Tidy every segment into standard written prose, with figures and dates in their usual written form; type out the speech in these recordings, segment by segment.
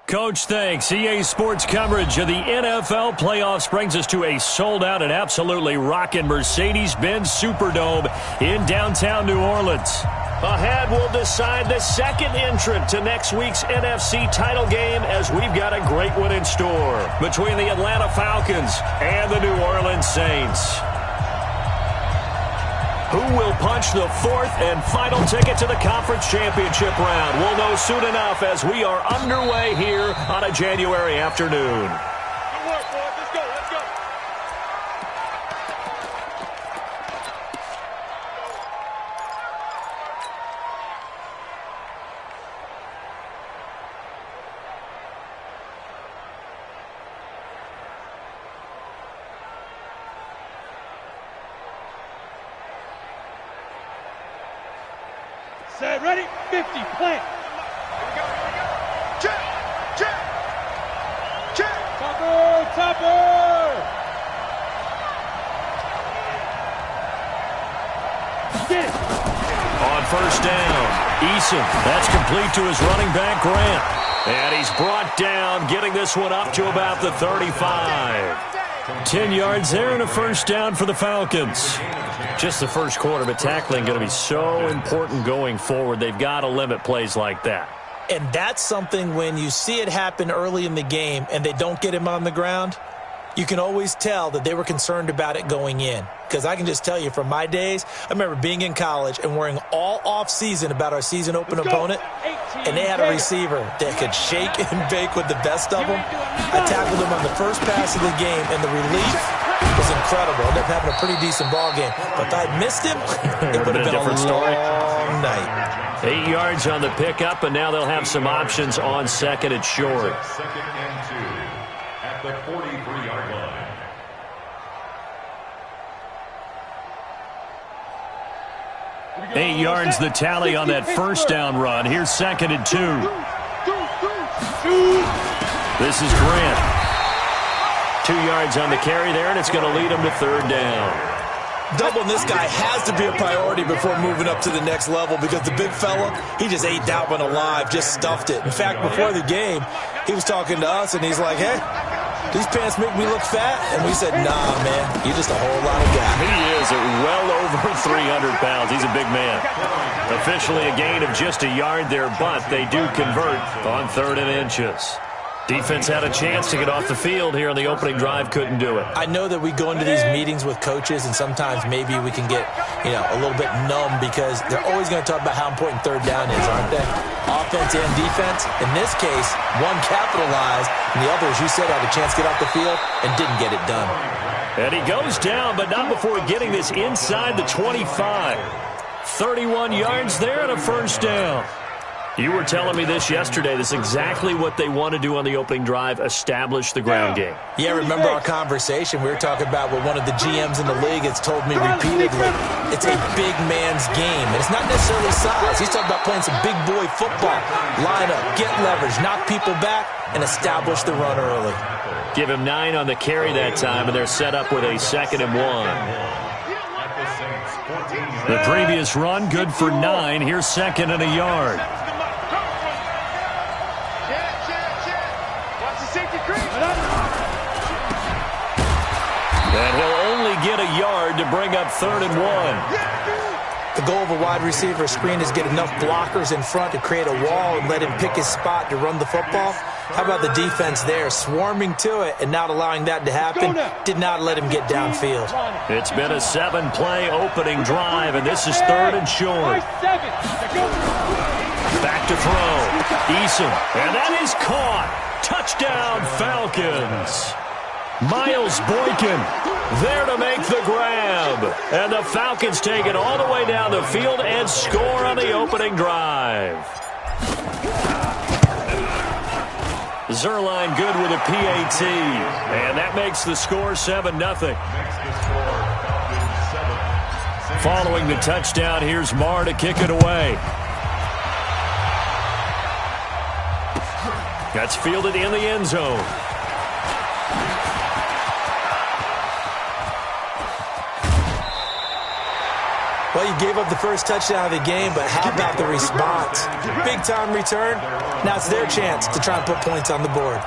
Coach, thanks. EA Sports coverage of the NFL playoffs brings us to a sold-out and absolutely rocking Mercedes-Benz Superdome in downtown New Orleans. Ahead, we'll decide the second entrant to next week's NFC title game as we've got a great one in store between the Atlanta Falcons and the New Orleans Saints. Who will punch the fourth and final ticket to the conference championship round? We'll know soon enough as we are underway here on a January afternoon. Good work, boys. Let's go. Let's go. Set, ready, 50, plant. Here we go, here we go. Check, check, check. Topper, topper. Get it. On first down, Eason. That's complete to his running back, Grant. And he's brought down, getting this one up to about the 35. 10 yards there and a first down for the Falcons. Just the first quarter, but tackling going to be so important going forward. They've got to limit plays like that. And that's something when you see it happen early in the game and they don't get him on the ground, you can always tell that they were concerned about it going in. Because I can just tell you from my days, I remember being in college and worrying all off-season about our season open opponent, and they had a receiver that could shake and bake with the best of them. I tackled him on the first pass of the game, and the relief was incredible. I ended up having a pretty decent ball game. But if I'd missed him, it would have been a long night. 8 yards on the pickup, and now they'll have some options on second and short. Second and 2 at the 43-yard line. 8 yards the tally on that first down run. Here's second and 2. This is Grant. 2 yards on the carry there, and it's going to lead him to third down. Doubling this guy has to be a priority before moving up to the next level because the big fella, he just ate that one alive, just stuffed it. In fact, before the game, he was talking to us, and he's like, hey, these pants make me look fat? And we said, nah, man, you're just a whole lot of guy. He is well over 300 pounds. He's a big man. Officially a gain of just a yard there, but they do convert on 3rd and inches. Defense had a chance to get off the field here on the opening drive, couldn't do it. I know that we go into these meetings with coaches, and sometimes maybe we can get, a little bit numb because they're always going to talk about how important third down is, aren't they? Offense and defense. In this case, one capitalized, and the other, as you said, had a chance to get off the field and didn't get it done. And he goes down, but not before getting this inside the 25. 31 yards there and a first down. You were telling me this yesterday. This is exactly what they want to do on the opening drive, establish the ground game. Yeah, remember our conversation? We were talking about what one of the GMs in the league has told me repeatedly. It's a big man's game. And it's not necessarily size. He's talking about playing some big boy football. Line up, get leverage, knock people back, and establish the run early. Give him 9 on the carry that time, and they're set up with a 2nd and 1. The previous run, good for 9. Here's 2nd and a yard. And he'll only get a yard to bring up 3rd and 1. The goal of a wide receiver screen is get enough blockers in front to create a wall and let him pick his spot to run the football. How about the defense there, swarming to it and not allowing that to happen? Did not let him get downfield. It's been a 7-play opening drive, and this is 3rd and short. Back to throw. Eason, and that is caught. Touchdown, Falcons. Miles Boykin there to make the grab. And the Falcons take it all the way down the field and score on the opening drive. Zuerlein good with a PAT. And that makes the score 7-0. Following the touchdown, here's Marr to kick it away. That's fielded in the end zone. Well, you gave up the first touchdown of the game, but how about the response? Big-time return. Now it's their chance to try and put points on the board.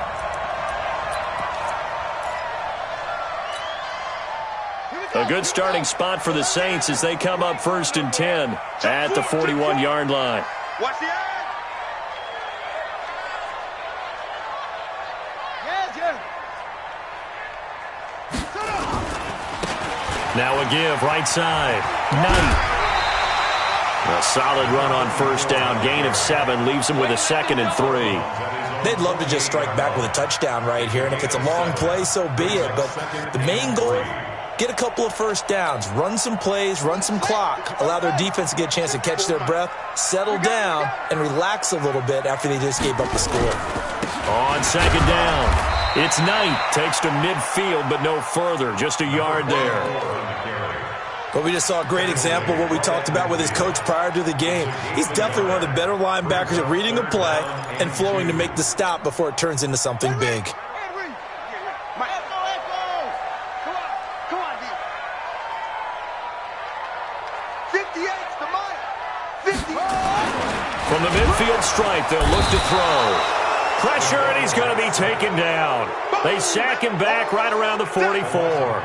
A good starting spot for the Saints as they come up 1st and 10 at the 41-yard line. Watch the eye. Now a give, right side. Knight. A solid run on 1st down. Gain of 7 leaves him with a 2nd and 3. They'd love to just strike back with a touchdown right here, and if it's a long play, so be it. But the main goal, get a couple of 1st downs, run some plays, run some clock, allow their defense to get a chance to catch their breath, settle down, and relax a little bit after they just gave up the score. On 2nd down. It's Knight, takes to midfield, but no further, just a yard there. But we just saw a great example of what we talked about with his coach prior to the game. He's definitely one of the better linebackers at reading a play and flowing to make the stop before it turns into something big. From the midfield stripe, they'll look to throw. Pressure, and he's going to be taken down. They sack him back right around the 44.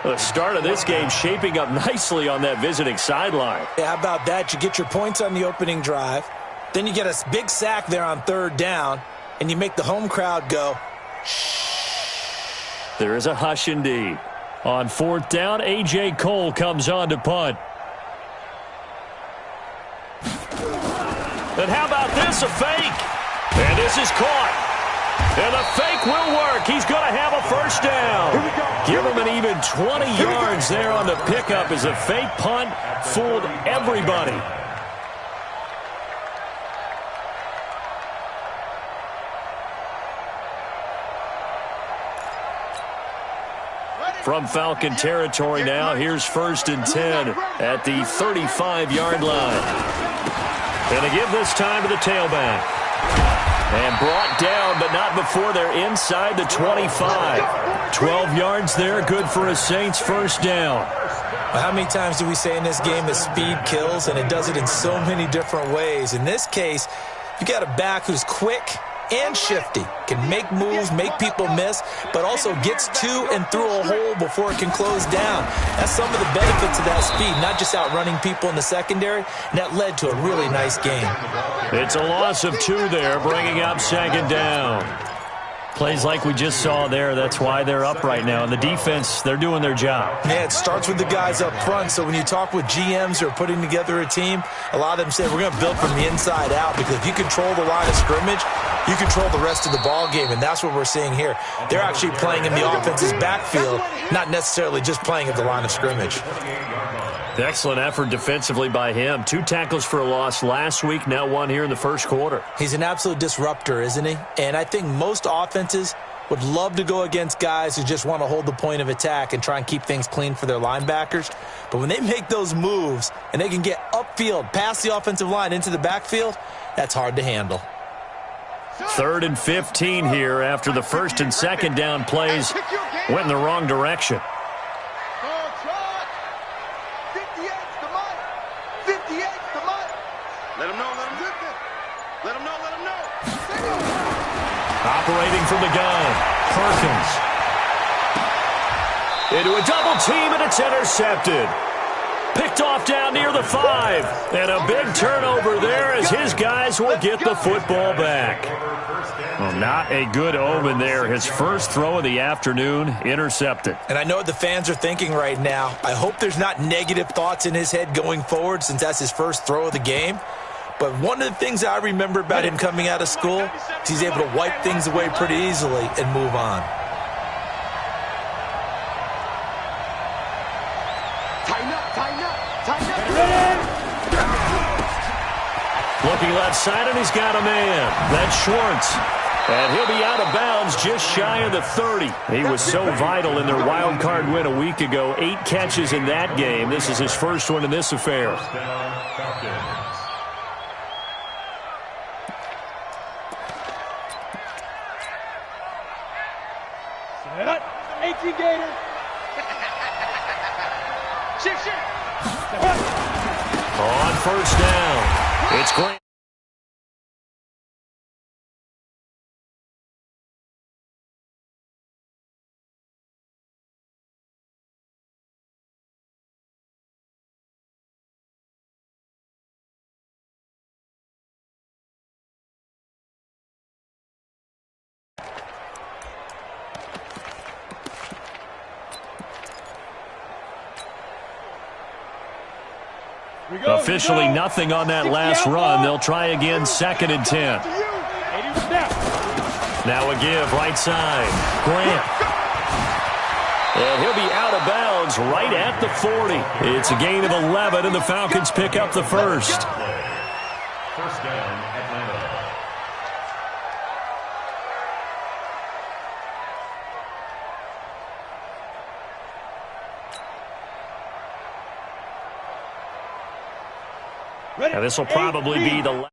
The start of this game shaping up nicely on that visiting sideline. Yeah, how about that? You get your points on the opening drive. Then you get a big sack there on 3rd down, and you make the home crowd go, shh. There is a hush indeed. On 4th down, A.J. Cole comes on to punt. And how about this? A fake. And this is caught. And the fake will work. He's going to have a 1st down. Give him an even 20 yards there on the pickup as a fake punt fooled everybody. From Falcon territory now, here's 1st and 10 at the 35-yard line. And a give this time to the tailback. And brought down, but not before they're inside the 25. 12 yards there, good for a Saints 1st down. Well, how many times do we say in this game that speed kills, and it does it in so many different ways? In this case, you got a back who's quick and shifty, can make moves, make people miss, but also gets to and through a hole before it can close down. That's some of the benefits of that speed, not just outrunning people in the secondary, and that led to a really nice game. It's a loss of 2 there, bringing up 2nd down. Plays like we just saw there, that's why they're up right now. And the defense, they're doing their job. Yeah, it starts with the guys up front. So when you talk with GMs who are putting together a team, a lot of them say we're going to build from the inside out, because if you control the line of scrimmage, you control the rest of the ball game, and that's what we're seeing here. They're actually playing in the offense's backfield, not necessarily just playing at the line of scrimmage. Excellent effort defensively by him. 2 tackles for a loss last week, now 1 here in the 1st quarter. He's an absolute disruptor, isn't he? And I think most offenses would love to go against guys who just want to hold the point of attack and try and keep things clean for their linebackers. But when they make those moves and they can get upfield, past the offensive line into the backfield, that's hard to handle. 3rd and 15 here after the 1st and 2nd down plays went in the wrong direction. Operating from the gun, Perkins. Into a double team, and it's intercepted. Picked off down near the 5. And a big turnover there as his guys will get the football back. Well, not a good omen there. His first throw of the afternoon intercepted. And I know what the fans are thinking right now. I hope there's not negative thoughts in his head going forward, since that's his first throw of the game. But one of the things I remember about him coming out of school is he's able to wipe things away pretty easily and move on. Looking left side, and he's got a man. That's Schwartz. And he'll be out of bounds just shy of the 30. He was so vital in their wild card win a week ago. 8 catches in that game. This is his first one in this affair. 18 Gator. Shift. On first down, it's Grant. Officially nothing on that last run. They'll try again, 2nd and 10. Now a give, right side. Grant. And he'll be out of bounds right at the 40. It's a gain of 11, and the Falcons pick up the first. First down, Atlanta. Now this will probably be the last.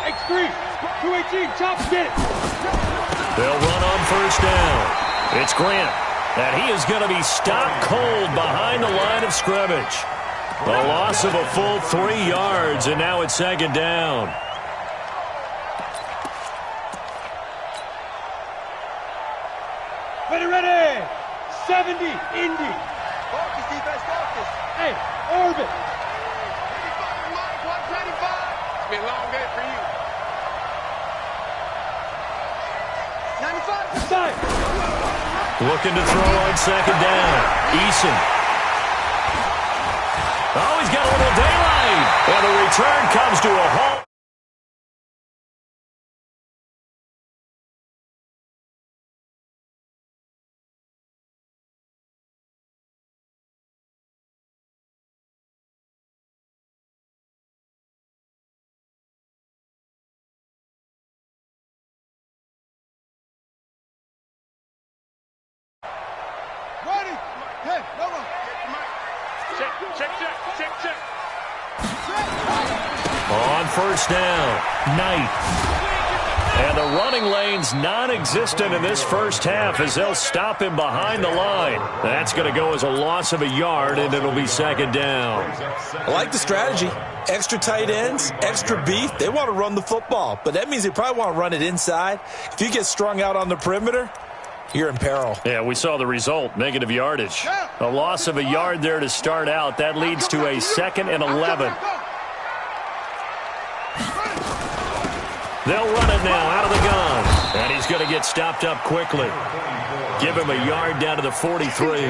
X3, 218, chop, get it. They'll run on first down. It's Grant. And he is going to be stopped cold behind the line of scrimmage. A loss of a full 3 yards, and now it's 2nd down. Ready. 70, Indy. Focus, defense, focus. Hey, Orbit. 125. It's been a long day for you. 95. Side. Looking to throw on 2nd down. Eason. Oh, he's got a little daylight. And the return comes to a halt. Ready. Hey, no one. Check. On first down, Knight. And the running lane's non-existent in this first half as they'll stop him behind the line. That's going to go as a loss of a yard, and it'll be 2nd down. I like the strategy. Extra tight ends, extra beef. They want to run the football, but that means they probably want to run it inside. If you get strung out on the perimeter, you're in peril. Yeah, we saw the result, negative yardage. A loss of a yard there to start out. That leads to a 2nd and 11. They'll run it now out of the gun. And he's going to get stopped up quickly. Give him a yard down to the 43.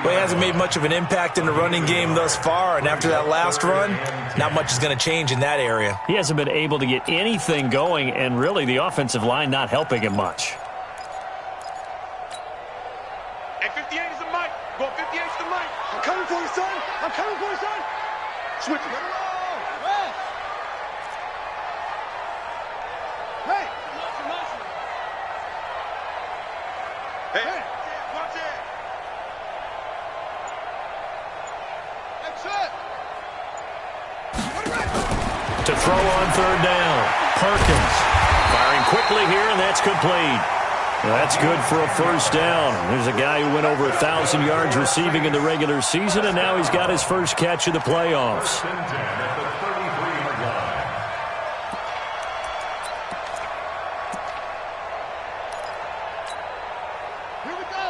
Well, he hasn't made much of an impact in the running game thus far, and after that last run, not much is going to change in that area. He hasn't been able to get anything going, and really the offensive line not helping him much. Hey, 58 is the mic. Go 58 is the mic. I'm coming for you, son. I'm coming for you, son. Switch it. Hey. Hey. Watch it. To throw on 3rd down, Perkins. Firing quickly here, and that's complete. That's good for a first down. There's a guy who went over 1,000 yards receiving in the regular season, and now he's got his first catch of the playoffs.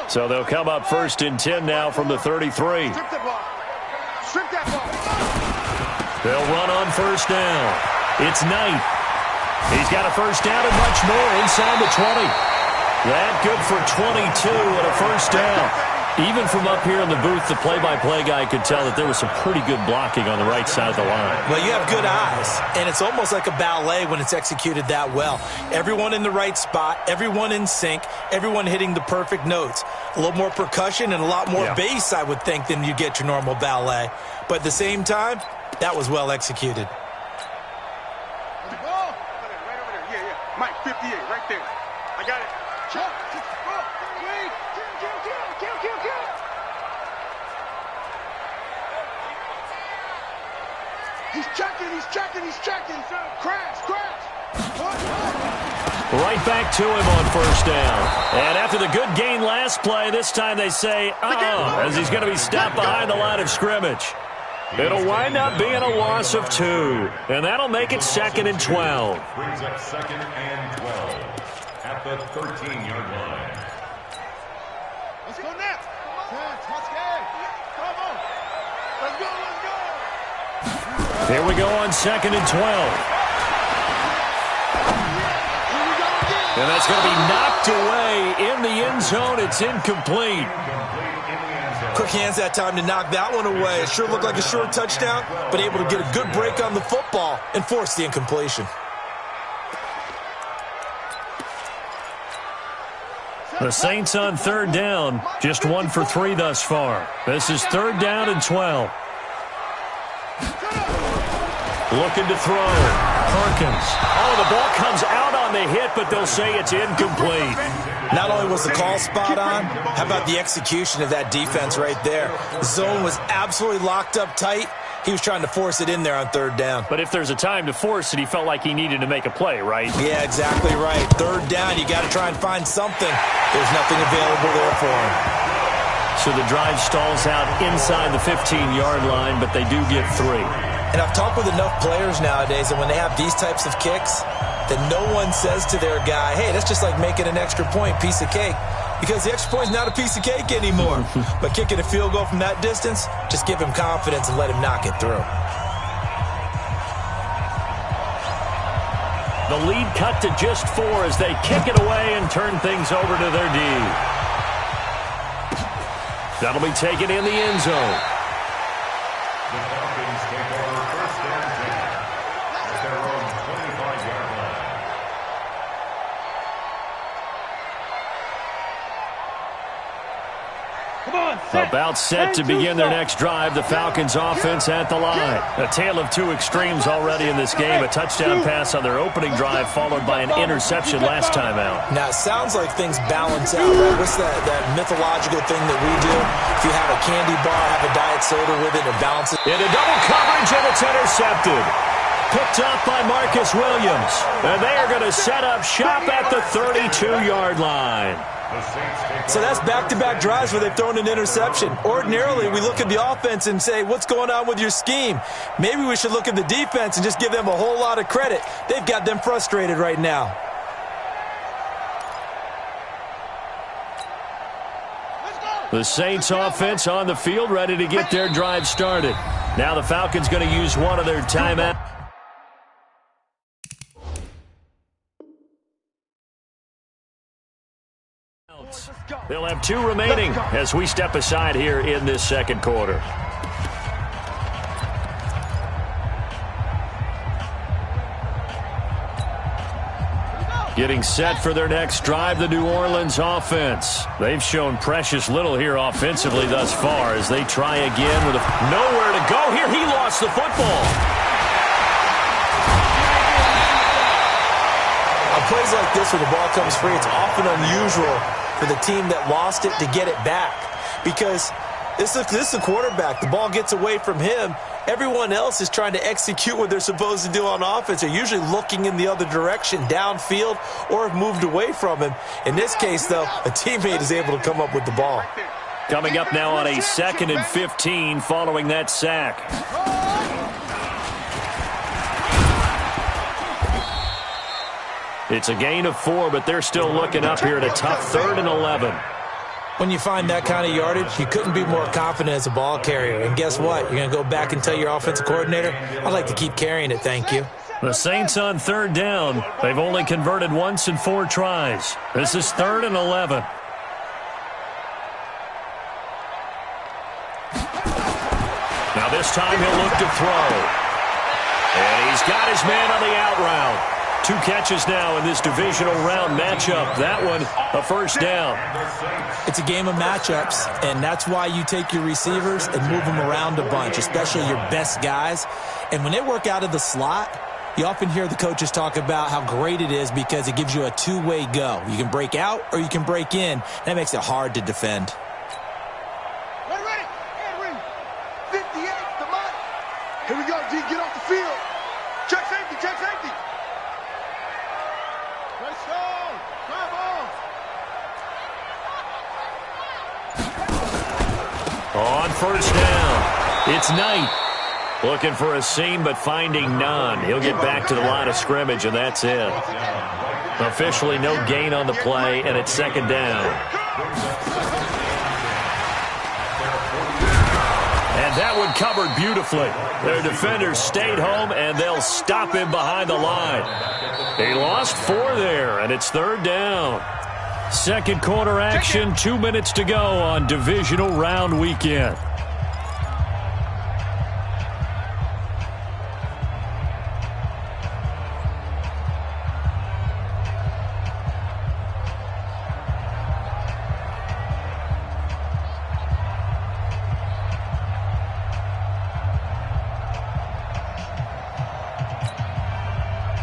So they'll come up 1st and 10 now from the 33. Strip that ball. Strip that ball. They'll run on first down. It's Knight. He's got a first down and much more inside the 20. That good for 22 and a first down. Even from up here in the booth, the play-by-play guy could tell that there was some pretty good blocking on the right side of the line. Well, you have good eyes, and it's almost like a ballet when it's executed that well. Everyone in the right spot, everyone in sync, everyone hitting the perfect notes. A little more percussion and a lot more bass, I would think, than you get your normal ballet. But at the same time, that was well executed. Right over there. Yeah. Mike, 58, right there. I got it. Kill. He's checking. Crash. Right back to him on first down. And after the good gain last play, this time they say, as he's going to be stopped behind the line of scrimmage. It'll wind up being a loss of 2, and that'll make it 2nd and 12. Brings up 2nd and 12 at the 13-yard line. Let's go now. Let's go. Here we go on 2nd and 12. And that's going to be knocked away in the end zone. It's incomplete. Quick hands that time to knock that one away. It sure looked like a short touchdown, but able to get a good break on the football and force the incompletion. The Saints on 3rd down, just 1 for 3 thus far. This is 3rd down and 12. Looking to throw. Perkins. Oh, the ball comes out on the hit, but they'll say it's incomplete. Not only was the call spot on, how about the execution of that defense right there? The zone was absolutely locked up tight. He was trying to force it in there on 3rd down. But if there's a time to force it, he felt like he needed to make a play, right? Yeah, exactly right. 3rd down, you got to try and find something. There's nothing available there for him. So the drive stalls out inside the 15-yard line, but they do get 3. And I've talked with enough players nowadays that when they have these types of kicks, that no one says to their guy, hey, that's just like making an extra point, piece of cake. Because the extra point is not a piece of cake anymore. But kicking a field goal from that distance, just give him confidence and let him knock it through. The lead cut to just 4 as they kick it away and turn things over to their D. That'll be taken in the end zone. The Falcons take over 1st and 10 at their own 25-yard line. About set to begin their next drive, the Falcons offense at the line. A tale of 2 extremes already in this game. A touchdown pass on their opening drive followed by an interception last time out. Now, it sounds like things balance out, right? What's that mythological thing that we do? If you have a candy bar, have a diet soda with it, it balances. Into double coverage, and it's intercepted. Picked off by Marcus Williams. And they are going to set up shop at the 32-yard line. So that's back-to-back drives where they've thrown an interception. Ordinarily, we look at the offense and say, what's going on with your scheme? Maybe we should look at the defense and just give them a whole lot of credit. They've got them frustrated right now. The Saints offense on the field, ready to get their drive started. Now the Falcons going to use one of their timeouts. They'll have 2 remaining as we step aside here in this second quarter. Getting set for their next drive, the New Orleans offense. They've shown precious little here offensively thus far as they try again with nowhere to go here. He lost the football. On plays like this where the ball comes free, it's often unusual for the team that lost it to get it back. Because this is a quarterback. The ball gets away from him. Everyone else is trying to execute what they're supposed to do on offense. They're usually looking in the other direction, downfield, or have moved away from him. In this case, though, a teammate is able to come up with the ball. Coming up now on a 2nd and 15 following that sack. It's a gain of 4, but they're still looking up here at a tough 3rd and 11. When you find that kind of yardage, you couldn't be more confident as a ball carrier. And guess what? You're going to go back and tell your offensive coordinator, I'd like to keep carrying it, thank you. The Saints on 3rd down. They've only converted once in 4 tries. This is 3rd and 11. time he'll look to throw. And he's got his man on the out route. 2 catches now in this divisional round matchup. That one, a first down. It's a game of matchups, and that's why you take your receivers and move them around a bunch, especially your best guys. And when they work out of the slot, you often hear the coaches talk about how great it is because it gives you a two-way go. You can break out or you can break in. That makes it hard to defend. Ready. 58, come on. Here we go, D, get off the field. Check safety. On first down, it's Knight. Looking for a seam, but finding none. He'll get back to the line of scrimmage, and that's it. Officially no gain on the play, and it's second down. And that one covered beautifully. Their defenders stayed home, and they'll stop him behind the line. He lost 4 there, and it's third down. Second quarter action, 2 minutes to go on divisional round weekend.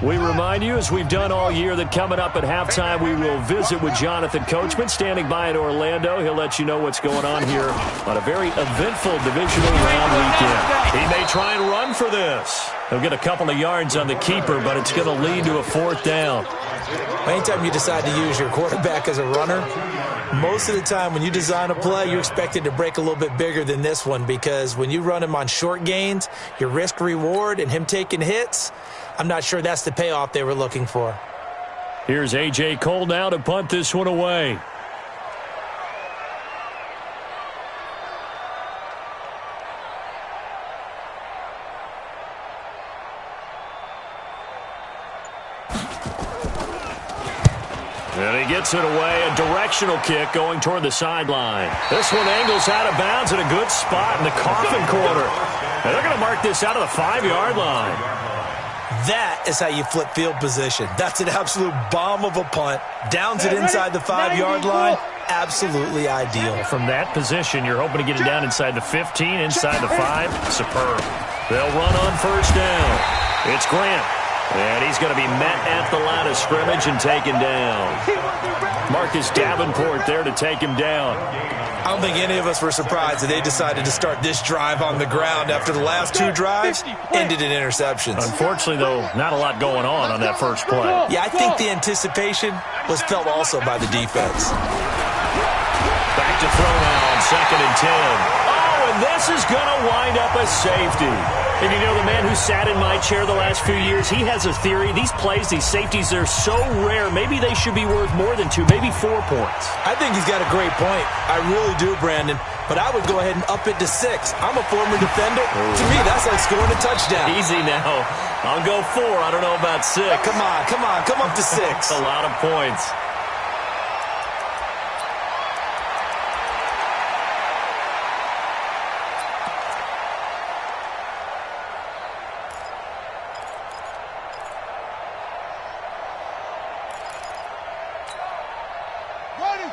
We remind you, as we've done all year, that coming up at halftime, we will visit with Jonathan Coachman, standing by in Orlando. He'll let you know what's going on here on a very eventful divisional round weekend. He may try and run for this. He'll get a couple of yards on the keeper, but it's going to lead to a fourth down. Anytime you decide to use your quarterback as a runner, most of the time when you design a play, you're expected to break a little bit bigger than this one, because when you run him on short gains, your risk-reward and him taking hits, I'm not sure that's the payoff they were looking for. Here's A.J. Cole now to punt this one away. And he gets it away, a directional kick going toward the sideline. This one angles out of bounds at a good spot in the coffin corner. And they're going to mark this out of the 5-yard line. That is how you flip field position. That's an absolute bomb of a punt. Downs it inside the 5-yard line. Absolutely ideal. From that position, you're hoping to get it down inside the 15, inside the 5. Superb. They'll run on first down. It's Grant. And he's going to be met at the line of scrimmage and taken down. Marcus Davenport there to take him down. I don't think any of us were surprised that they decided to start this drive on the ground after the last 2 drives ended in interceptions. Unfortunately, though, not a lot going on that first play. Yeah, I think the anticipation was felt also by the defense. Back to throw now on 2nd and 10. Oh, and this is going to wind up a safety. And you know, the man who sat in my chair the last few years, he has a theory. These plays, these safeties, they're so rare. Maybe they should be worth more than 2, maybe 4 points. I think he's got a great point. I really do, Brandon. But I would go ahead and up it to 6. I'm a former defender. To me, that's like scoring a touchdown. Easy now. I'll go 4. I don't know about 6. Come on. Come up to 6. A lot of points.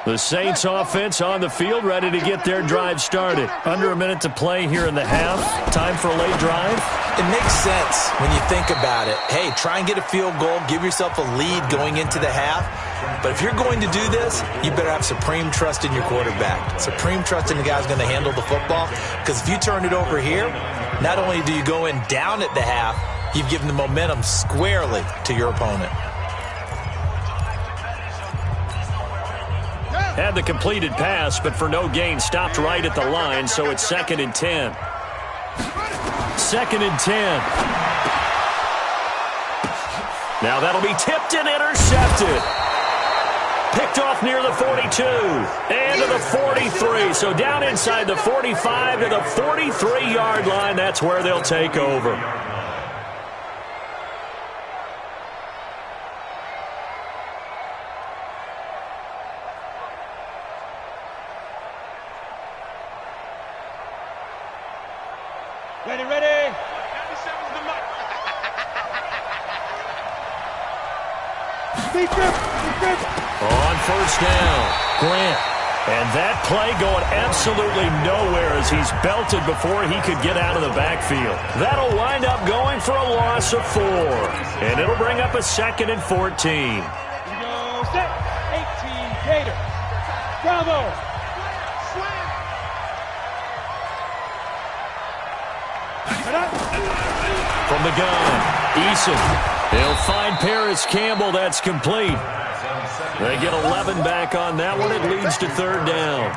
The Saints offense on the field, ready to get their drive started. Under a minute to play here in the half. Time for a late drive. It makes sense when you think about it. Hey, try and get a field goal. Give yourself a lead going into the half. But if you're going to do this, you better have supreme trust in your quarterback. Supreme trust in the guy who's going to handle the football. Because if you turn it over here, not only do you go in down at the half, you've given the momentum squarely to your opponent. Had the completed pass, but for no gain, stopped right at the line, so it's 2nd and 10. 2nd and 10. Now that'll be tipped and intercepted. Picked off near the 42 and to the 43. So down inside the 45 to the 43-yard line. That's where they'll take over. Ready, ready. On first down, Grant. And that play going absolutely nowhere as he's belted before he could get out of the backfield. That'll wind up going for a loss of 4. And it'll bring up a 2nd and 14. Here we go, set. 18, Gator. Bravo. From the gun, Eason. He'll find Paris Campbell. That's complete. They get 11 back on that one. It leads to 3rd down.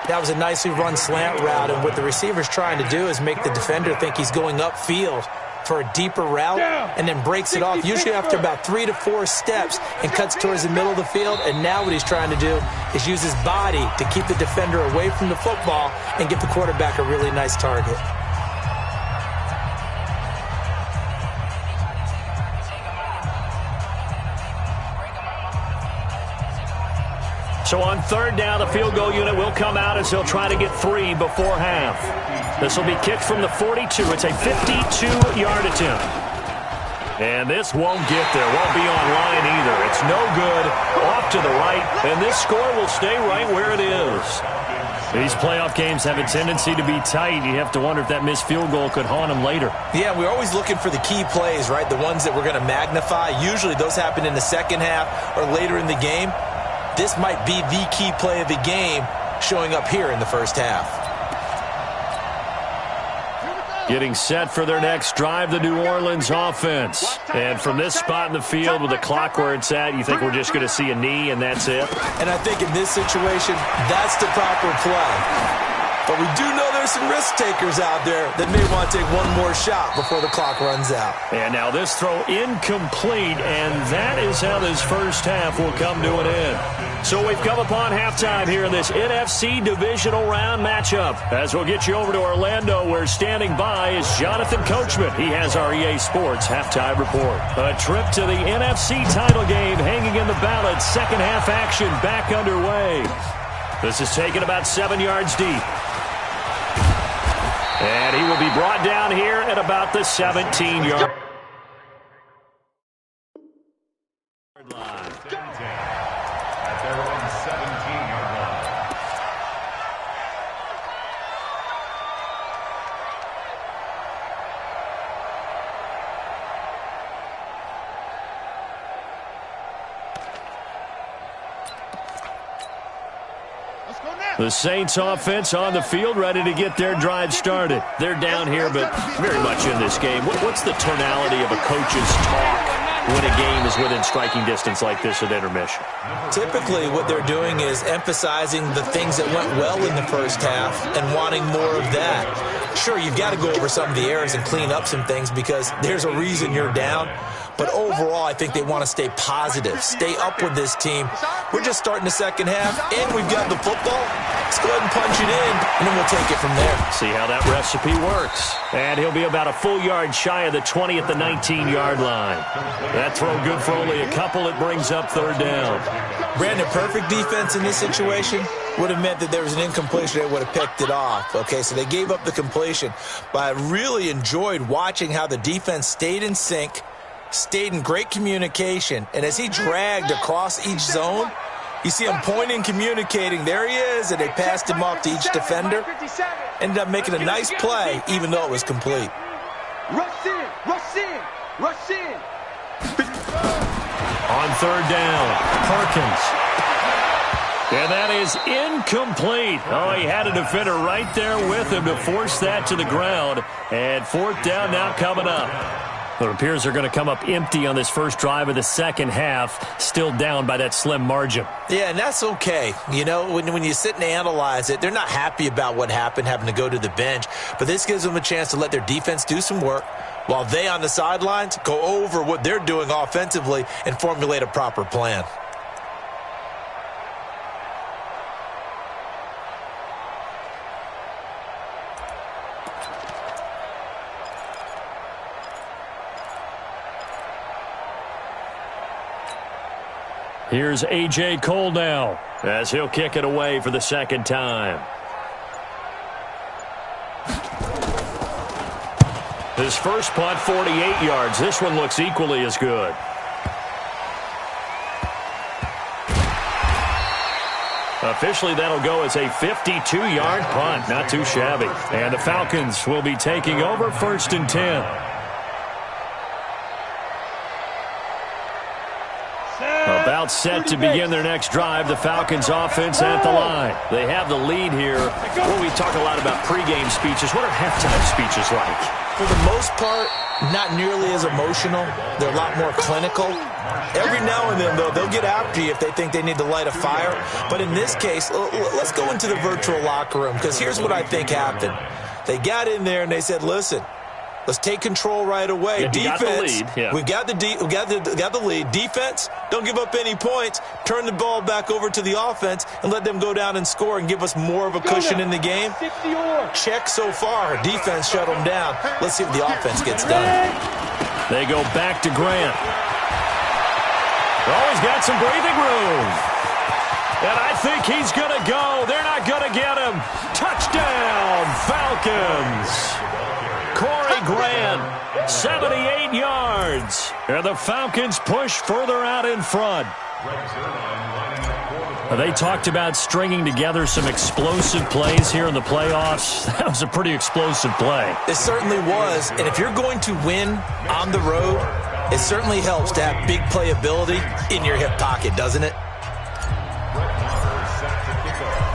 That was a nicely run slant route, and what the receiver's trying to do is make the defender think he's going upfield for a deeper route and then breaks it off, usually after about 3 to 4 steps, and cuts towards the middle of the field. And now what he's trying to do is use his body to keep the defender away from the football and give the quarterback a really nice target. So on 3rd down, the field goal unit will come out as he'll try to get 3 before half. This will be kicked from the 42. It's a 52-yard attempt. And this won't get there. Won't be on line either. It's no good. Off to the right. And this score will stay right where it is. These playoff games have a tendency to be tight. You have to wonder if that missed field goal could haunt them later. Yeah, we're always looking for the key plays, right? The ones that we're going to magnify. Usually those happen in the second half or later in the game. This might be the key play of the game showing up here in the first half. Getting set for their next drive, the New Orleans offense. And from this spot in the field with the clock where it's at, you think we're just going to see a knee and that's it? And I think in this situation, that's the proper play. But we do know there's some risk takers out there that may want to take one more shot before the clock runs out. And now this throw incomplete, and that is how this first half will come to an end. So we've come upon halftime here in this NFC Divisional Round matchup. As we'll get you over to Orlando, where standing by is Jonathan Coachman. He has our EA Sports halftime report. A trip to the NFC title game hanging in the balance. Second half action back underway. This is taken about 7 yards deep. And he will be brought down here at about the 17-yard line. At their own 17-yard line. The Saints offense on the field, ready to get their drive started. They're down here, but very much in this game. What's the tonality of a coach's talk when a game is within striking distance like this at intermission? Typically, what they're doing is emphasizing the things that went well in the first half and wanting more of that. Sure, you've got to go over some of the errors and clean up some things because there's a reason you're down. But overall, I think they want to stay positive, stay up with this team. We're just starting the second half, and we've got the football. Let's go ahead and punch it in, and then we'll take it from there. See how that recipe works. And he'll be about a full yard shy of the 20 at the 19-yard line. That throw good for only a couple. It brings up 3rd down. Brandon, perfect defense in this situation would have meant that there was an incompletion. They would have picked it off. Okay, so they gave up the completion. But I really enjoyed watching how the defense stayed in sync, stayed in great communication, and as he dragged across each zone, you see him pointing, communicating. There he is, and they passed him off to each defender. Ended up making a nice play, even though it was complete. Rush in, rush in, rush in. On 3rd down, Perkins. And that is incomplete. Oh, he had a defender right there with him to force that to the ground. And 4th down now coming up. It appears they're going to come up empty on this first drive of the second half, still down by that slim margin. Yeah, and that's okay. You know, when you sit and analyze it, they're not happy about what happened, having to go to the bench. But this gives them a chance to let their defense do some work while they on the sidelines go over what they're doing offensively and formulate a proper plan. Here's A.J. Cole now as he'll kick it away for the second time. His first punt, 48 yards. This one looks equally as good. Officially, that'll go as a 52-yard punt. Not too shabby. And the Falcons will be taking over 1st and 10. About set to begin their next drive. The Falcons offense at the line. They have the lead here. Well, we talk a lot about pregame speeches. What are halftime speeches like? For the most part, not nearly as emotional. They're a lot more clinical. Every now and then, though, they'll get after you if they think they need to light a fire. But in this case, let's go into the virtual locker room, because here's what I think happened. They got in there and they said, listen, let's take control right away. Yeah, Defense, we got the lead. Defense, don't give up any points. Turn the ball back over to the offense and let them go down and score and give us more of a cushion in the game. Check so far. Defense shut them down. Let's see if the offense gets done. They go back to Grant. Oh, he's got some breathing room. And I think he's going to go. They're not going to get him. Touchdown, Falcons. Corey Grant, 78 yards. And the Falcons push further out in front. They talked about stringing together some explosive plays here in the playoffs. That was a pretty explosive play. It certainly was. And if you're going to win on the road, it certainly helps to have big playability in your hip pocket, doesn't it?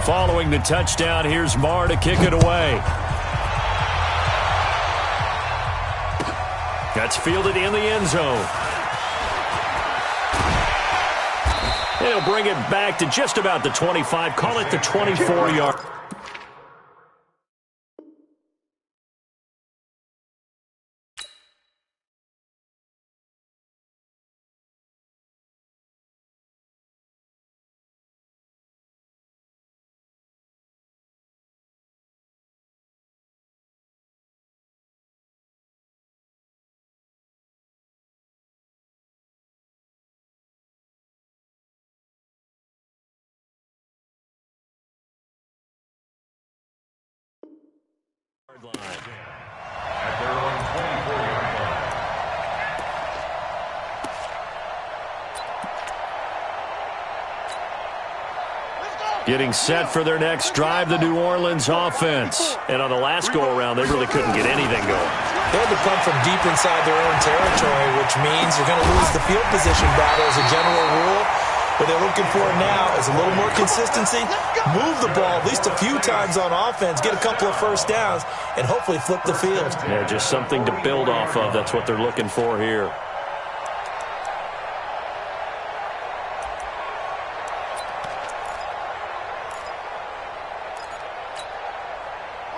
Following the touchdown, here's Marr to kick it away. That's fielded in the end zone. He'll bring it back to just about the 25. Call it the 24-yard. Line. At their own 24-yard line. Getting set for their next drive, the New Orleans offense. And on the last go-around, they really couldn't get anything going. They had to come from deep inside their own territory, which means you're going to lose the field position battle as a general rule. What they're looking for now is a little more consistency, move the ball at least a few times on offense, get a couple of first downs, and hopefully flip the field. Yeah, just something to build off of. That's what they're looking for here.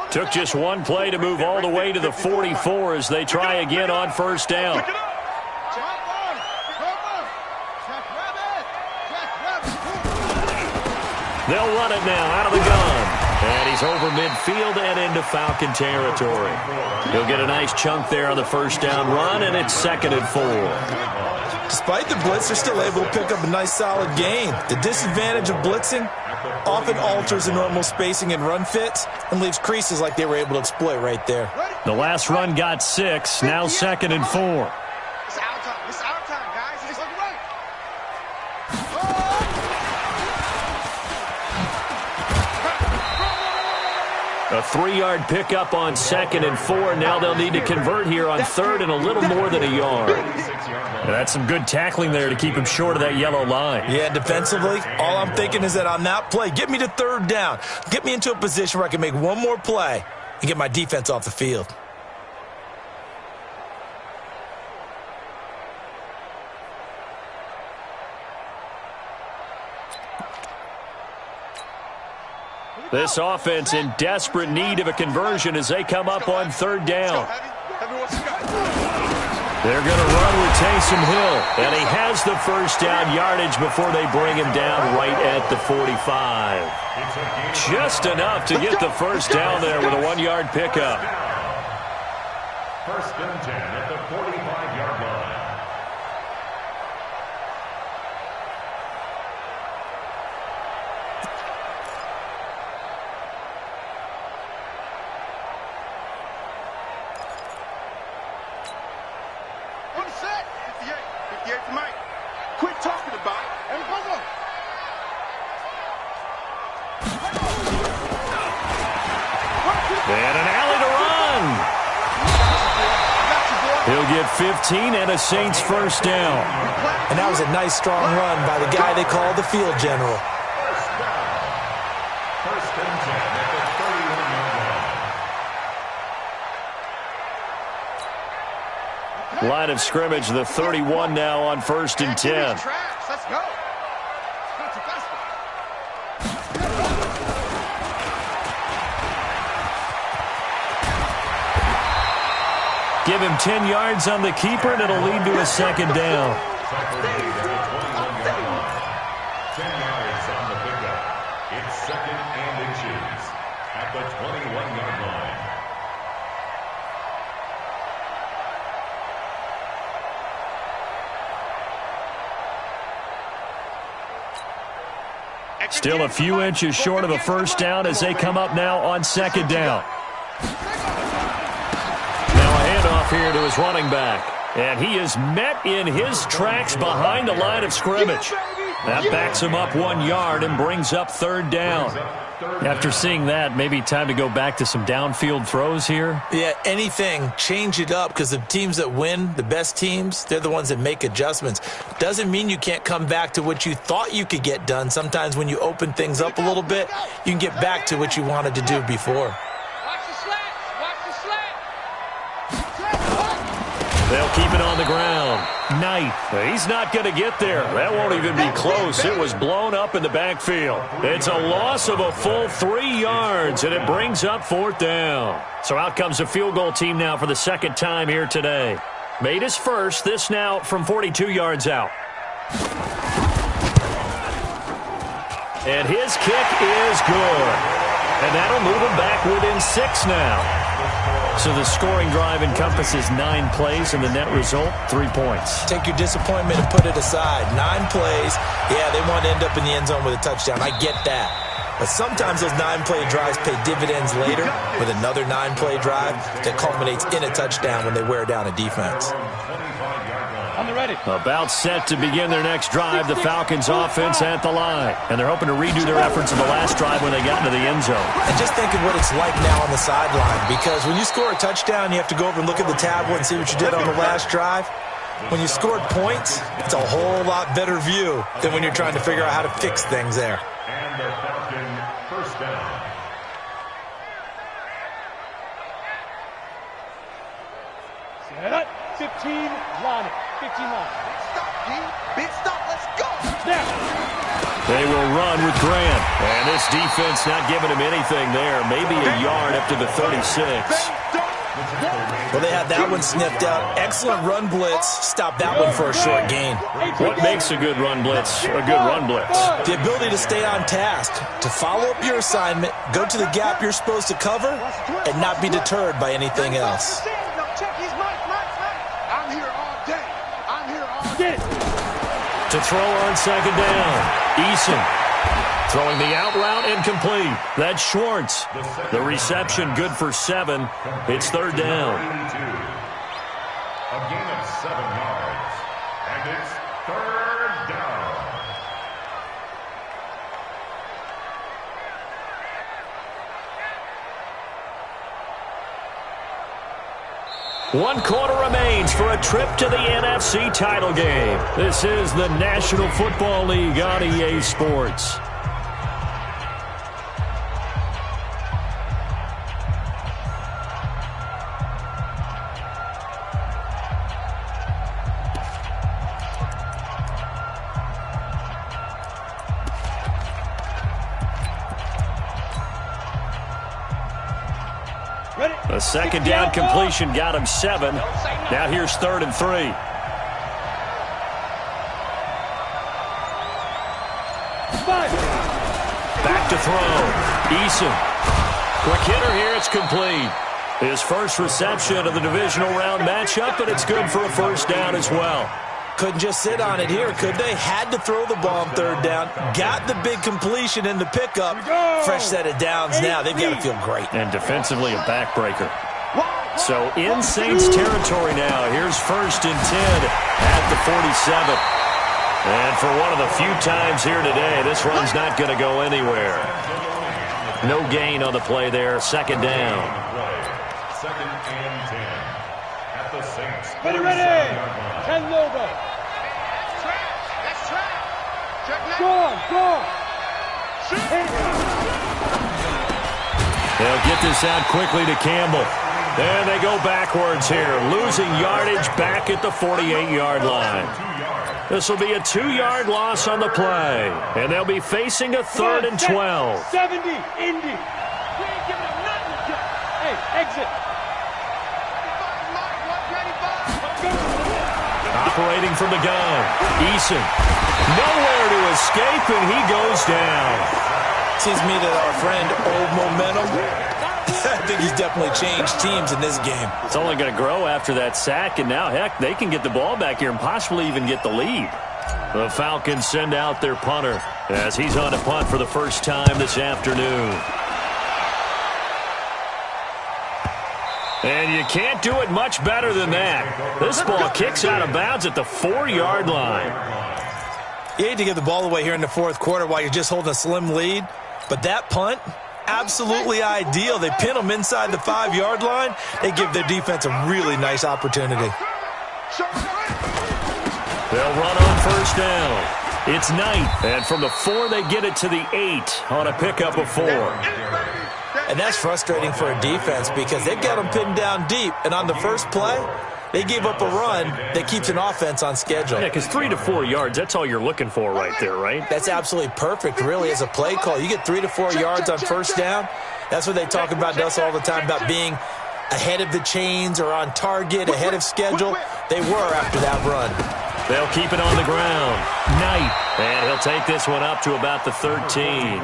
Took just one play to move all the way to the 44 as they try again on first down. They'll run it now out of the gun. And he's over midfield and into Falcon territory. He'll get a nice chunk there on the first down run, and it's 2nd and 4. Despite the blitz, they're still able to pick up a nice solid gain. The disadvantage of blitzing often alters the normal spacing and run fits and leaves creases like they were able to exploit right there. The last run got 6, now 2nd and 4. It's our time. It's our time, guys. It's right. A 3-yard pickup on 2nd and 4. Now they'll need to convert here on 3rd and a little more than a yard. And that's some good tackling there to keep him short of that yellow line. Yeah, defensively, all I'm thinking is that on that play, get me to 3rd down. Get me into a position where I can make one more play and get my defense off the field. This offense in desperate need of a conversion as they come up on 3rd down. They're going to run with Taysom Hill, and he has the first down yardage before they bring him down right at the 45. Just enough to get the first down there with a 1-yard pickup. 1st and 10 at the 45-yard line. Check Mike. Quit talking about it. Hey, come on. And an alley to run. He'll get 15 and a Saints first down. And that was a nice, strong run by the guy they call the field general. First and 10 at the 31-yard line. Line of scrimmage, the 31 now on first and 10. Let's go. Give him 10 yards on the keeper, and it'll lead to a second down. Second lead at the 21-yard line. 10 yards on the pickup. It's second and inches at the 21-yard line. Still a few inches short of a first down as they come up now on second down. Now a handoff here to his running back. And he is met in his tracks behind the line of scrimmage. That backs him up 1 yard and brings up third down. After seeing that, maybe time to go back to some downfield throws here. Yeah, anything, change it up, because the teams that win, the best teams, they're the ones that make adjustments. Doesn't mean you can't come back to what you thought you could get done. Sometimes when you open things up a little bit, you can get back to what you wanted to do before. They'll keep it on the ground. Knight, he's not going to get there. That won't even be close. It was blown up in the backfield. It's a loss of a full 3 yards, and it brings up fourth down. So out comes the field goal team now for the second time here today. Made his first, this now from 42 yards out. And his kick is good. And that'll move him back within 6 now. So the scoring drive encompasses 9 plays, and the net result, 3 points. Take your disappointment and put it aside. 9 plays. Yeah, they want to end up in the end zone with a touchdown. I get that. But sometimes those 9-play drives pay dividends later with another 9-play drive that culminates in a touchdown when they wear down a defense. On the ready. About set to begin their next drive, the Falcons offense at the line. And they're hoping to redo their efforts in the last drive when they got into the end zone. And just think of what it's like now on the sideline, because when you score a touchdown, you have to go over and look at the tablet and see what you did on the last drive. When you scored points, it's a whole lot better view than when you're trying to figure out how to fix things there. And the Falcon first down. Set up. 15, line it. 15 line. Stop, G. Big stop. Let's go. Snap. They will run with Grant. And this defense not giving him anything there. Maybe a yard up to the 36. Well, they had that one sniffed out. Excellent run blitz. Stop that one for a short gain. What makes a good run blitz a good run blitz? The ability to stay on task, to follow up your assignment, go to the gap you're supposed to cover, and not be deterred by anything else. Check his mic. I'm here all day. I'm here all day. To throw on second down, Eason throwing the out route incomplete. That's Schwartz. The reception good for 7. It's third down. A gain of 7 yards. And it's third down. One quarter remains for a trip to the NFC title game. This is the National Football League on EA Sports. A second down completion got him 7. Now here's 3rd and 3. Back to throw. Eason. Quick hitter here. It's complete. His first reception of the divisional round matchup, and it's good for a first down as well. Couldn't just sit on it here, could they? Had to throw the ball on third down. Got the big completion in the pickup. Fresh set of downs now. They've got to feel great. And defensively, a backbreaker. So in Saints territory now. Here's 1st and 10 at the 47. And for one of the few times here today, this run's not going to go anywhere. No gain on the play there. Second down. Second and 10. At the Saints. Ready, ready. 10 logo. That's track. Check now. Go on. They'll get this out quickly to Campbell. And they go backwards here, losing yardage back at the 48-yard line. This will be a 2-yard loss on the play, and they'll be facing a 3rd and 12. 70, Indy. We ain't giving them nothing. Hey, exit. Operating from the gun, Eason. Nowhere to escape, and he goes down. Seems to me that our friend, Old Momentum, I think he's definitely changed teams in this game. It's only going to grow after that sack, and now, heck, they can get the ball back here and possibly even get the lead. The Falcons send out their punter as he's on to punt for the first time this afternoon. And you can't do it much better than that. This ball kicks out of bounds at the 4-yard line. You hate to give the ball away here in the fourth quarter while you're just holding a slim lead, but that punt, absolutely ideal. They pin them inside the 5-yard line. They give their defense a really nice opportunity. They'll run on first down. It's Knight, and from the 4, they get it to the 8 on a pickup of 4. And that's frustrating for a defense because they've got them pinned down deep, and on the first play, they gave up a run that keeps an offense on schedule. Yeah, because 3 to 4 yards, that's all you're looking for right there, right? That's absolutely perfect, really, as a play call. You get 3 to 4 yards on first down. That's what they talk about to us all the time, about being ahead of the chains or on target, ahead of schedule. They were after that run. They'll keep it on the ground. Knight, and he'll take this one up to about the 13.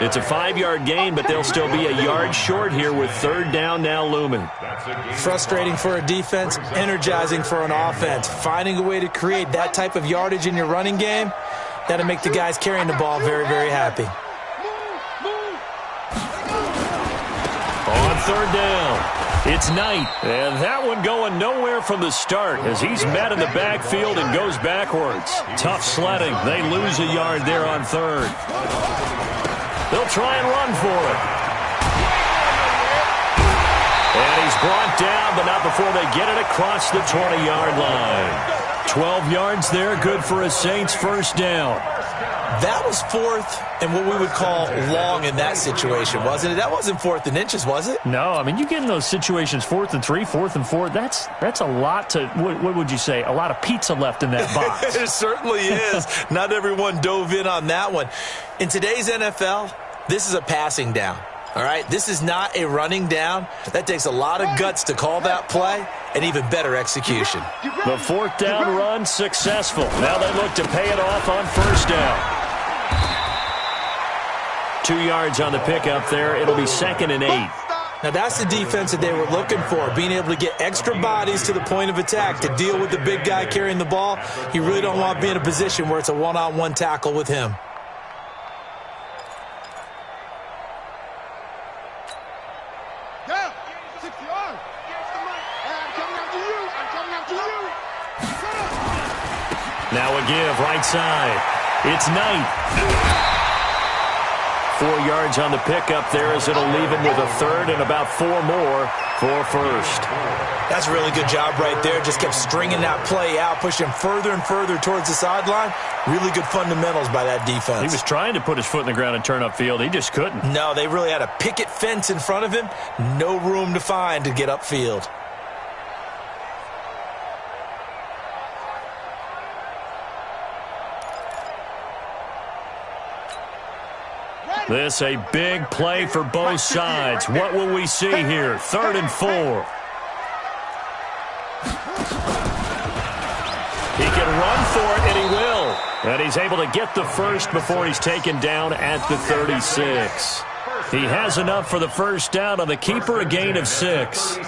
It's a 5-yard gain, but they'll still be a yard short here with 3rd down now looming. Frustrating for a defense, energizing for an offense. Finding a way to create that type of yardage in your running game, that'll make the guys carrying the ball very, very happy. On 3rd down, it's Knight, and that one going nowhere from the start as he's met in the backfield and goes backwards. Tough sledding. They lose a yard there on 3rd. They'll try and run for it. And he's brought down, but not before they get it across the 20-yard line. 12 yards there, good for a Saints first down. That was 4th and what we would call long in that situation, wasn't it? That wasn't 4th and inches, was it? No, I mean, you get in those situations 4th and 3, 4th and 4. That's a lot to, what would you say, a lot of pizza left in that box. It certainly is. Not everyone dove in on that one. In today's NFL, this is a passing down. All right, this is not a running down. That takes a lot of guts to call that play and even better execution. The 4th down run successful. Now they look to pay it off on first down. 2 yards on the pickup there. It'll be 2nd and 8. Now that's the defense that they were looking for, being able to get extra bodies to the point of attack to deal with the big guy carrying the ball. You really don't want to be in a position where it's a one-on-one tackle with him. Now a give, right side. It's Knight. 4 yards on the pickup there as it'll leave him with a 3rd and about 4 more for first. That's a really good job right there. Just kept stringing that play out, pushing further and further towards the sideline. Really good fundamentals by that defense. He was trying to put his foot in the ground and turn upfield. He just couldn't. No, they really had a picket fence in front of him. No room to find to get upfield. This a big play for both sides. What will we see here? 3rd and 4. He can run for it, and he will. And he's able to get the first before he's taken down at the 36. He has enough for the first down on the keeper, a gain of 6.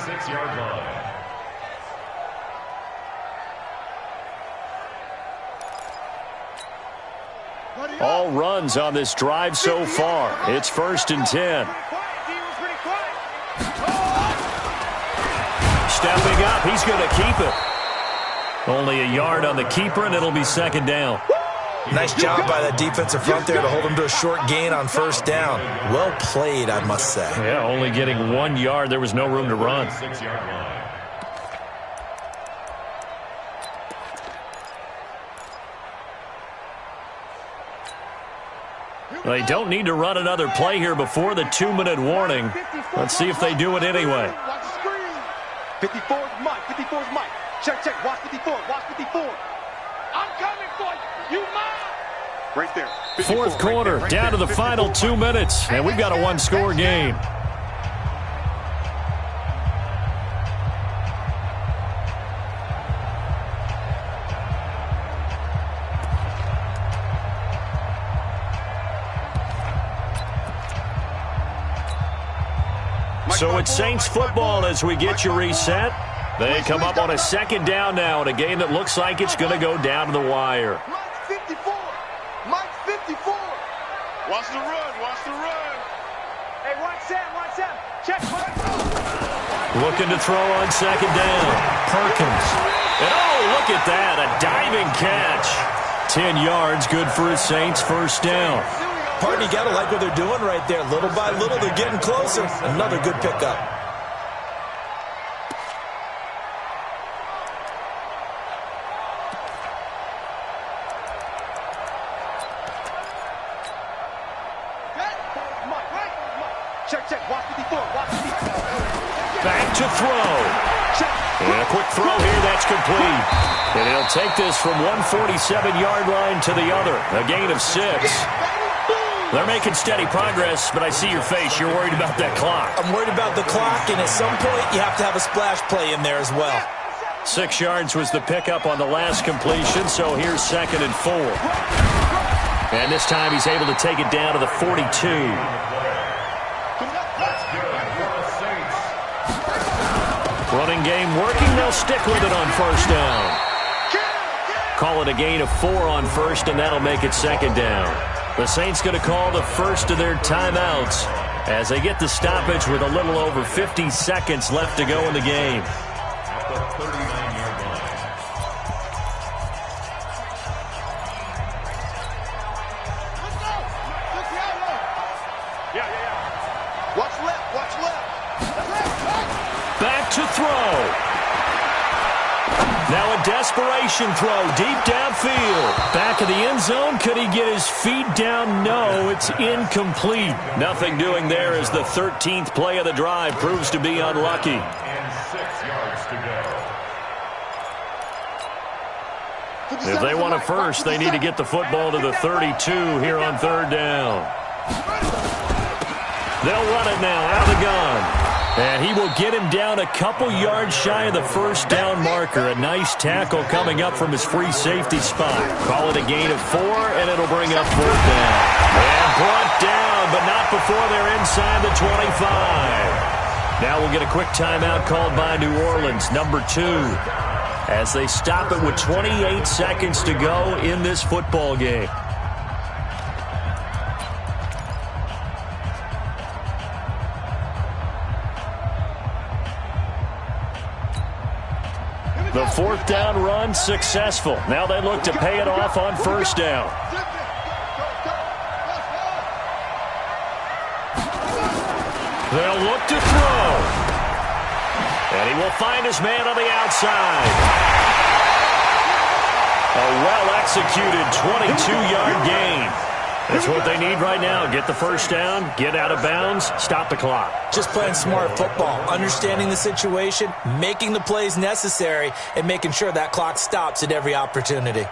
All runs on this drive so far. It's 1st and 10. Stepping up, he's going to keep it. Only a yard on the keeper, and it'll be second down. Nice job by that defensive front there to hold him to a short gain on first down. Well played, I must say. Yeah, only getting 1 yard. There was no room to run. 6-yard line. They don't need to run another play here before the 2-minute warning. Let's see if they do it anyway. Watch the screen. 54 is Mike. 54 is Mike. Check, check. Watch 54. Watch 54. I'm coming for you. You mine. Right there. 54, Fourth quarter, right down to the 54, final 2 minutes, and we've got a one-score game. So it's Saints football as we get you reset. They come up on a second down now in a game that looks like it's going to go down to the wire. Mike's 54. Mike's 54. Watch the run. Watch the run. Hey, watch Sam. Watch Sam. Check. Looking to throw on second down. Perkins. And oh, look at that. A diving catch. 10 yards, good for a Saints first down. Pardon, you got to like what they're doing right there. Little by little, they're getting closer. Another good pickup. Check, check. Watch 54. Watch 54. Back to throw. And a quick throw here, that's complete. And he'll take this from 147-yard line to the other. A gain of 6. They're making steady progress, but I see your face. You're worried about that clock. I'm worried about the clock, and at some point, you have to have a splash play in there as well. 6 yards was the pickup on the last completion, so here's 2nd and 4. And this time he's able to take it down to the 42. Running game working. They'll stick with it on first down. Call it a gain of 4 on first, and that'll make it second down. The Saints going to call the first of their timeouts as they get the stoppage with a little over 50 seconds left to go in the game. At the 39-yard line. Let's go. Yeah. Watch left. Watch left. Back to throw. Now a desperation throw deep downfield. Back of the end zone. Could he get his feet down? No, it's incomplete. Nothing doing there as the 13th play of the drive proves to be unlucky. And 6 yards to go. If they want a first, they need to get the football to the 32 here on third down. They'll run it now out of the gun. And he will get him down a couple yards shy of the first down marker. A nice tackle coming up from his free safety spot. Call it a gain of 4, and it'll bring up fourth down. And brought down, but not before they're inside the 25. Now we'll get a quick timeout called by New Orleans, number 2, as they stop it with 28 seconds to go in this football game. The fourth down run successful. Now they look to pay it off on first down. They'll look to throw. And he will find his man on the outside. A well-executed 22-yard gain. That's what they need right now. Get the first down, get out of bounds, stop the clock. Just playing smart football, understanding the situation, making the plays necessary, and making sure that clock stops at every opportunity.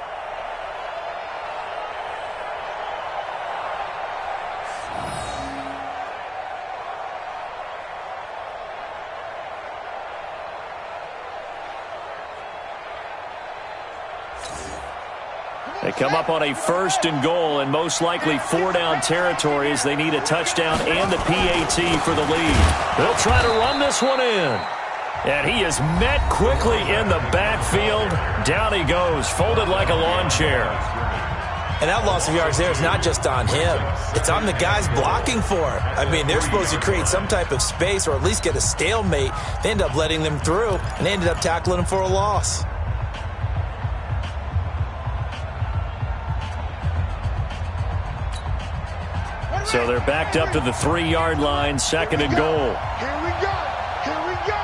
They come up on a 1st and goal and most likely 4-down territory as they need a touchdown and the PAT for the lead. They'll try to run this one in. And he is met quickly in the backfield. Down he goes, folded like a lawn chair. And that loss of yards there is not just on him. It's on the guys blocking for him. I mean, they're supposed to create some type of space or at least get a stalemate. They end up letting them through, and they ended up tackling him for a loss. So they're backed up to the 3-yard line, 2nd and goal. Here we go. Here we go.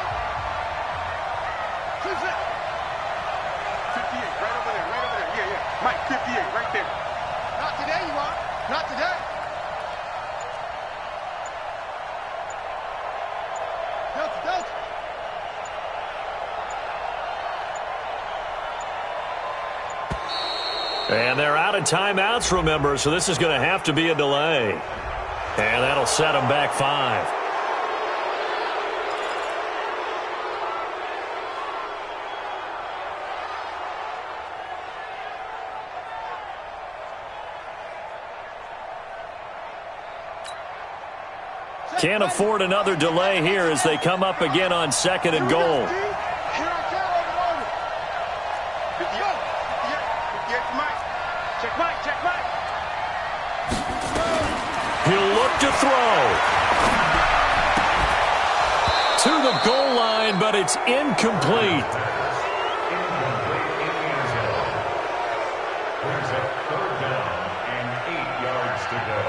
58, right over there, right over there. Yeah, yeah. Mike, 58, right there. Not today, you are. Not today. Delta, Delta. And they're out of timeouts, remember, so this is going to have to be a delay. And that'll set them back 5. Can't afford another delay here as they come up again on 2nd and goal. He'll look to throw. To the goal line, but it's incomplete. Brings up 3rd down and 8 yards to go.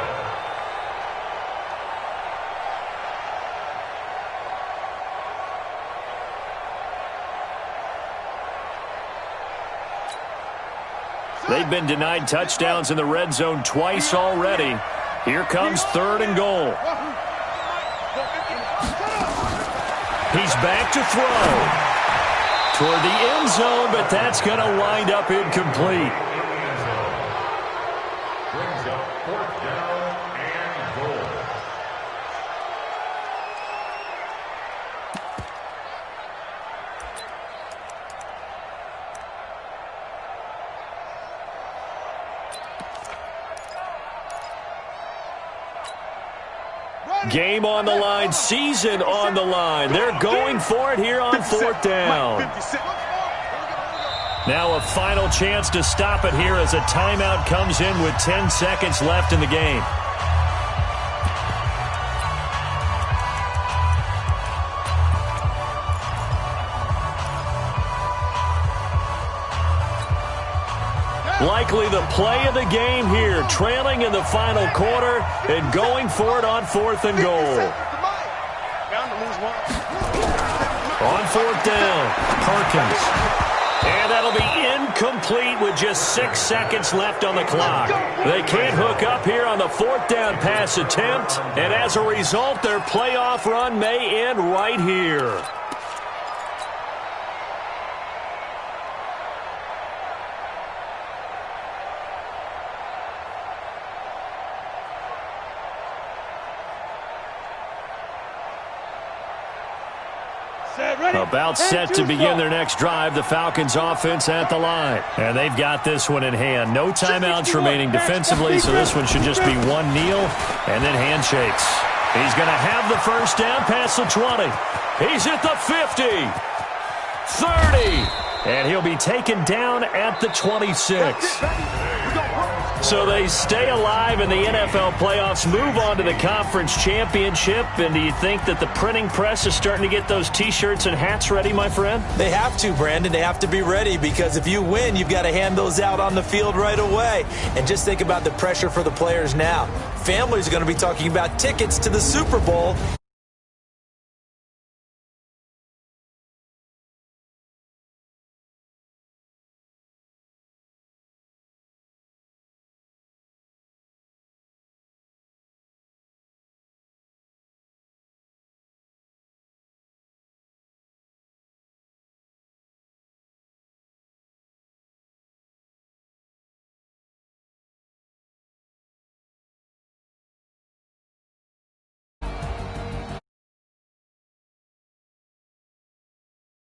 They've been denied touchdowns in the red zone twice already. Here comes 3rd and goal. He's back to throw. Toward the end zone, but that's going to wind up incomplete. Brings up 4th down and goal. Game on the line, season on the line. They're going for it here on 4th down. Now a final chance to stop it here as a timeout comes in with 10 seconds left in the game. Likely the play of the game here, trailing in the final quarter and going for it on 4th and goal. On 4th down, Perkins. And that'll be incomplete with just 6 seconds left on the clock. They can't hook up here on the 4th down pass attempt, and as a result, their playoff run may end right here. About set to begin their next drive, the Falcons offense at the line. And they've got this one in hand. No timeouts remaining defensively, so this one should just be one kneel and then handshakes. He's going to have the first down past the 20. He's at the 50, 30, and he'll be taken down at the 26. So they stay alive in the NFL playoffs, move on to the conference championship. And do you think that the printing press is starting to get those T-shirts and hats ready, my friend? They have to, Brandon. They have to be ready because if you win, you've got to hand those out on the field right away. And just think about the pressure for the players now. Families are going to be talking about tickets to the Super Bowl